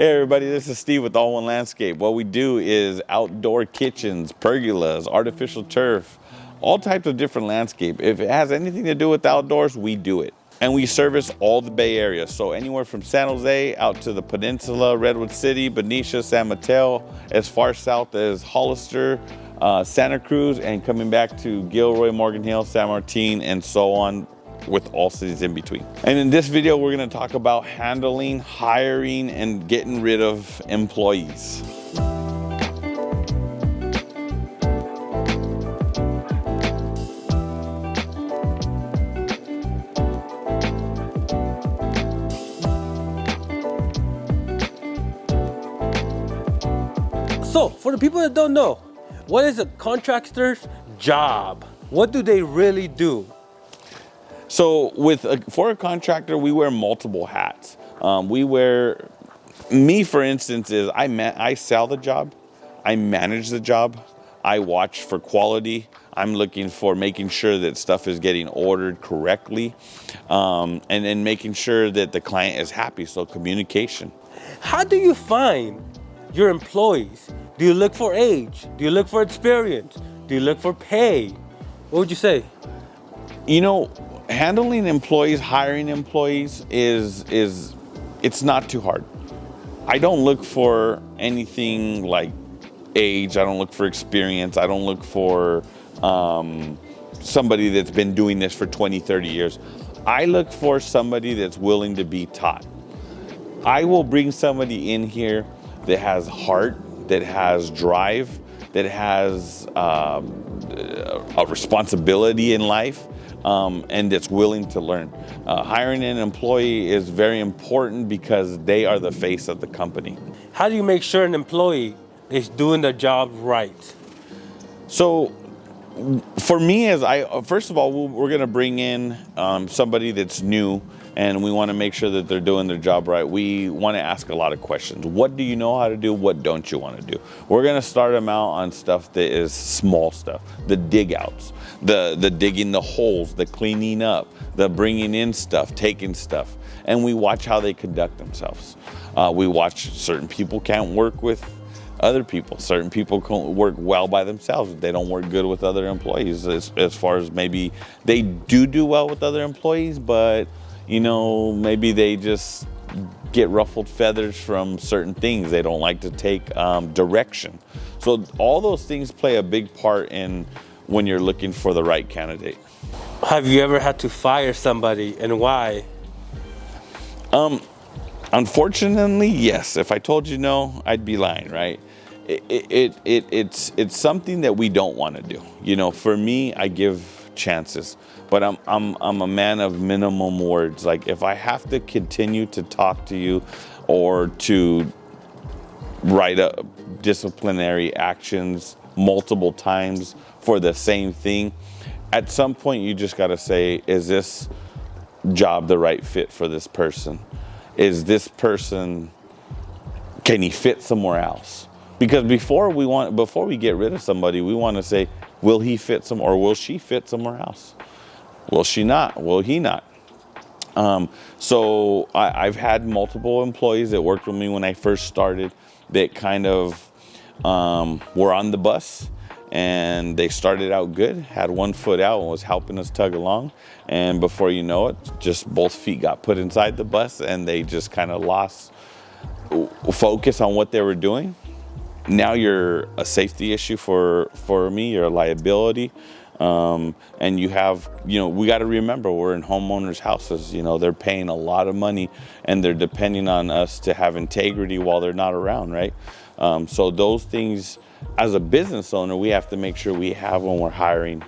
Hey everybody, this is Steve with All One Landscape. What we do is outdoor kitchens, pergolas, artificial turf, all types of different landscape. If it has anything to do with outdoors, we do it. And we service all the Bay Area. So anywhere from San Jose out to the Peninsula, Redwood City, Benicia, San Mateo, as far south as Hollister, Santa Cruz, and coming back to Gilroy, Morgan Hill, San Martin, and so on, with all cities in between. And in this video, we're gonna talk about handling, hiring, and getting rid of employees. So, for the people that don't know, what is a contractor's job? What do they really do? So for a contractor, we wear multiple hats. Me for instance, is I sell the job, I manage the job, I watch for quality, I'm looking for making sure that stuff is getting ordered correctly, and then making sure that the client is happy, so communication. How do you find your employees? Do you look for age? Do you look for experience? Do you look for pay? What would you say? You know, handling employees, hiring employees it's not too hard. I don't look for anything like age. I don't look for experience. I don't look for somebody that's been doing this for 20, 30 years. I look for somebody that's willing to be taught. I will bring somebody in here that has heart, that has drive, that has a responsibility in life, and that's willing to learn. Hiring an employee is very important because they are the face of the company. How do you make sure an employee is doing their job right? So for me, first of all, we're gonna bring in somebody that's new, and we wanna make sure that they're doing their job right. We wanna ask a lot of questions. What do you know how to do? What don't you wanna do? We're gonna start them out on stuff that is small stuff, the dig outs, the digging the holes, the cleaning up, the bringing in stuff, taking stuff. And we watch how they conduct themselves. We watch certain people can't work with other people. Certain people can work well by themselves. They don't work good with other employees, as far as maybe they do well with other employees, but you know, maybe they just get ruffled feathers from certain things. They don't like to take direction. So all those things play a big part in when you're looking for the right candidate. Have you ever had to fire somebody, and why? Unfortunately, yes. If I told you no, I'd be lying, right? It's something that we don't want to do. You know, for me, I give chances, but I'm a man of minimum words. Like if I have to continue to talk to you or to write up disciplinary actions multiple times for the same thing, at some point you just got to say, is this job the right fit for this person? Is this person, can he fit somewhere else? Because before we get rid of somebody, we want to say, will he fit or will she fit somewhere else? Will she not? Will he not? So I've had multiple employees that worked with me when I first started that kind of were on the bus, and they started out good, had one foot out and was helping us tug along. And before you know it, just both feet got put inside the bus and they just kind of lost focus on what they were doing. Now you're a safety issue for me, you're a liability. And we got to remember we're in homeowners' houses. You know, they're paying a lot of money and they're depending on us to have integrity while they're not around, right? So those things, as a business owner, we have to make sure we have when we're hiring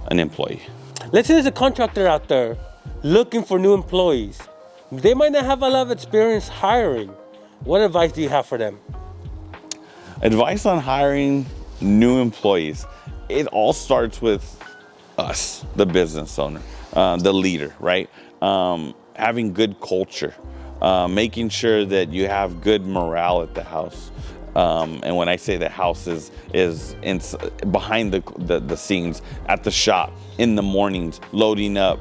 an employee. Let's say there's a contractor out there looking for new employees. They might not have a lot of experience hiring. What advice do you have for them? Advice on hiring new employees. It all starts with us, the business owner, the leader, right? Having good culture, making sure that you have good morale at the house. And when I say the house is behind the scenes, at the shop, in the mornings, loading up,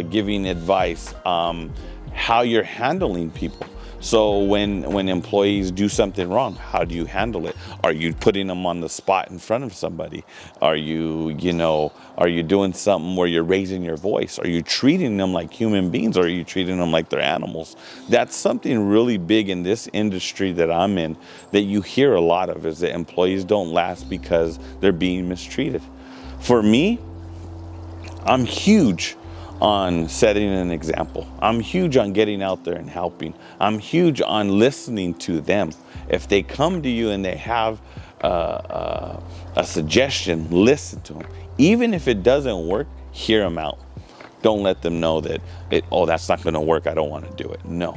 giving advice, how you're handling people. So when employees do something wrong, how do you handle it? Are you putting them on the spot in front of somebody? Are you doing something where you're raising your voice? Are you treating them like human beings, or are you treating them like they're animals? That's something really big in this industry that I'm in that you hear a lot of, is that employees don't last because they're being mistreated. For me, I'm huge on setting an example. I'm huge on getting out there and helping. I'm huge on listening to them. If they come to you and they have a suggestion, listen to them. Even if it doesn't work, hear them out. Don't let them know that, that's not going to work, I don't want to do it. No.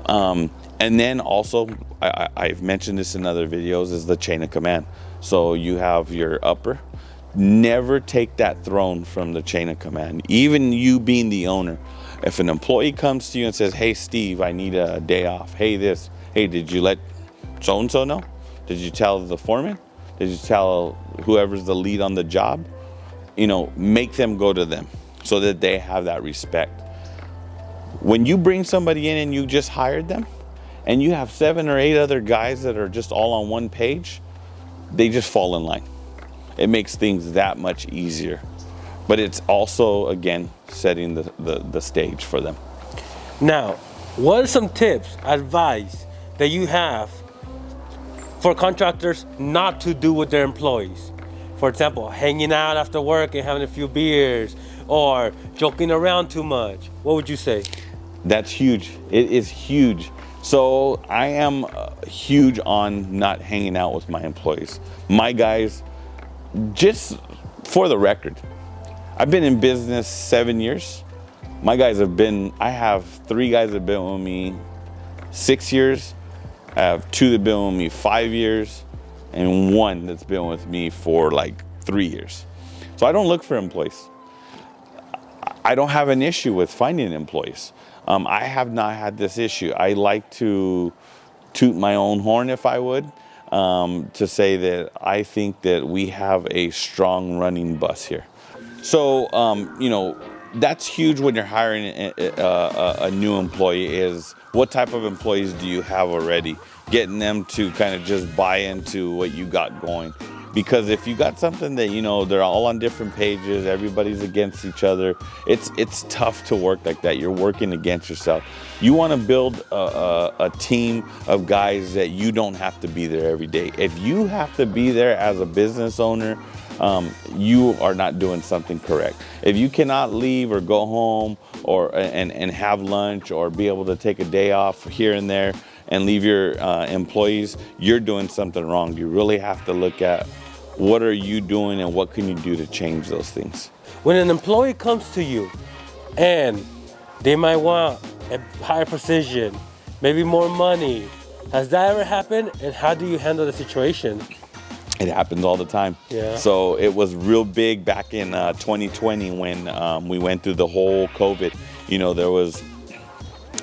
And then also, I've mentioned this in other videos, is the chain of command. So you have your upper. Never take that throne from the chain of command. Even you being the owner. If an employee comes to you and says, hey, Steve, I need a day off. Hey, did you let so-and-so know? Did you tell the foreman? Did you tell whoever's the lead on the job? Make them go to them so that they have that respect. When you bring somebody in and you just hired them, and you have 7 or 8 other guys that are just all on one page, they just fall in line. It makes things that much easier. But it's also, again, setting the stage for them. Now, what are some tips, advice that you have for contractors not to do with their employees? For example, hanging out after work and having a few beers, or joking around too much. What would you say? That's huge. It is huge. So I am huge on not hanging out with my employees. My guys, just for the record, I've been in business 7 years. I have 3 guys that have been with me 6 years. I have 2 that have been with me 5 years, and 1 that's been with me for like 3 years. So I don't look for employees. I don't have an issue with finding employees. I have not had this issue. I like to toot my own horn, if I would. To say that I think that we have a strong running bus here. So, that's huge when you're hiring a new employee, is what type of employees do you have already? Getting them to kind of just buy into what you got going. Because if you got something that, they're all on different pages, everybody's against each other, it's tough to work like that. You're working against yourself. You want to build a team of guys that you don't have to be there every day. If you have to be there as a business owner, you are not doing something correct. If you cannot leave or go home and have lunch, or be able to take a day off here and there and leave your employees, you're doing something wrong. You really have to look at what are you doing and what can you do to change those things. When an employee comes to you and they might want a higher position, maybe more money, has that ever happened? And how do you handle the situation? It happens all the time. Yeah. So it was real big back in 2020 when we went through the whole COVID.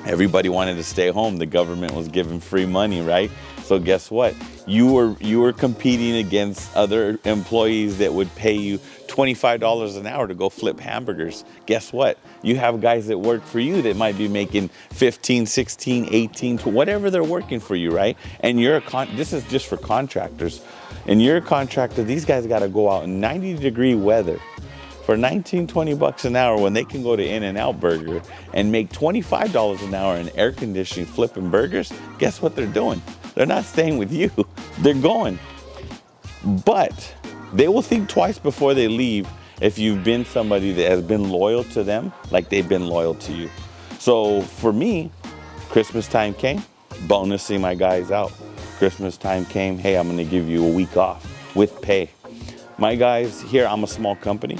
Everybody wanted to stay home. The government was giving free money, right? So guess what? You were competing against other employees that would pay you $25 an hour to go flip hamburgers. Guess what? You have guys that work for you that might be making 15, 16, 18, whatever they're working for you, right? And this is just for contractors. And you're a contractor, these guys got to go out in 90-degree weather for 19, 20 bucks an hour when they can go to In-N-Out Burger and make $25 an hour in air conditioning flipping burgers. Guess what they're doing? They're not staying with you. They're going. But they will think twice before they leave if you've been somebody that has been loyal to them like they've been loyal to you. So for me, Christmas time came, bonusing my guys out. Christmas time came, hey, I'm going to give you a week off with pay. My guys here, I'm a small company.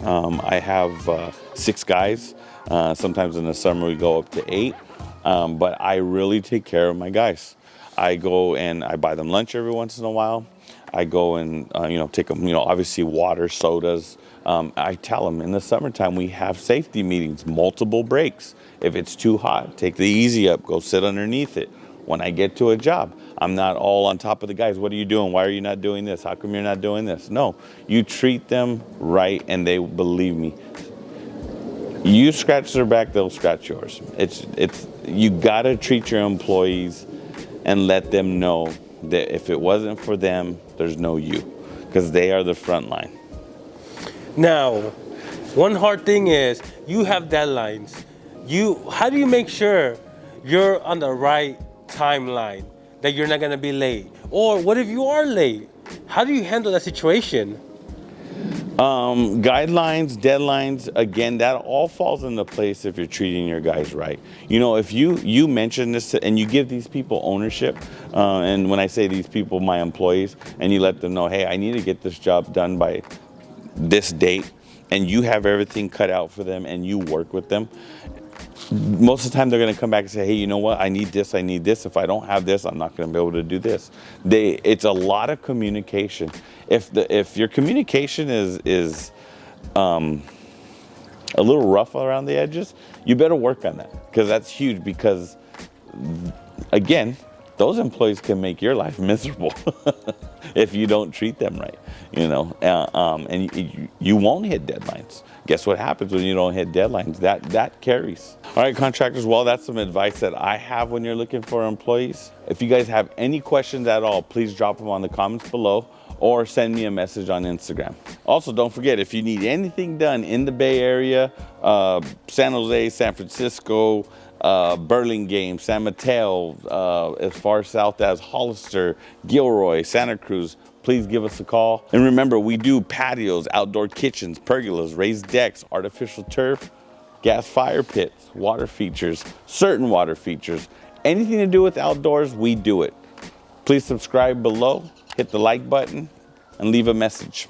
I have 6 guys. Sometimes in the summer we go up to 8. But I really take care of my guys. I go and I buy them lunch every once in a while. I go and, take them, obviously water, sodas. I tell them in the summertime we have safety meetings, multiple breaks. If it's too hot, take the easy up, go sit underneath it. When I get to a job, I'm not all on top of the guys. What are you doing? Why are you not doing this? How come you're not doing this? No, you treat them right and they believe me. You scratch their back, they'll scratch yours. You gotta treat your employees and let them know that if it wasn't for them, there's no you, because they are the front line. Now, one hard thing is you have deadlines. How do you make sure you're on the right timeline, that you're not gonna be late? Or what if you are late? How do you handle that situation? Guidelines, deadlines, again, that all falls into place if you're treating your guys right. You know, if you mention this and you give these people ownership, and when I say these people, my employees, and you let them know, hey, I need to get this job done by this date, and you have everything cut out for them and you work with them, most of the time they're going to come back and say, hey, you know what, I need this. If I don't have this, I'm not going to be able to do this. It's a lot of communication. If your communication is a little rough around the edges, you better work on that, because that's huge. Because again, those employees can make your life miserable if you don't treat them right, you know. And you won't hit deadlines. Guess what happens when you don't hit deadlines? That carries. All right, contractors, well, that's some advice that I have when you're looking for employees. If you guys have any questions at all, please drop them on the comments below or send me a message on Instagram. Also, don't forget, if you need anything done in the Bay Area, San Jose, San Francisco, Burlingame, San Mateo, as far south as Hollister, Gilroy, Santa Cruz, please give us a call. And remember, we do patios, outdoor kitchens, pergolas, raised decks, artificial turf, gas fire pits, water features, certain water features. Anything to do with outdoors, we do it. Please subscribe below, hit the like button, and leave a message.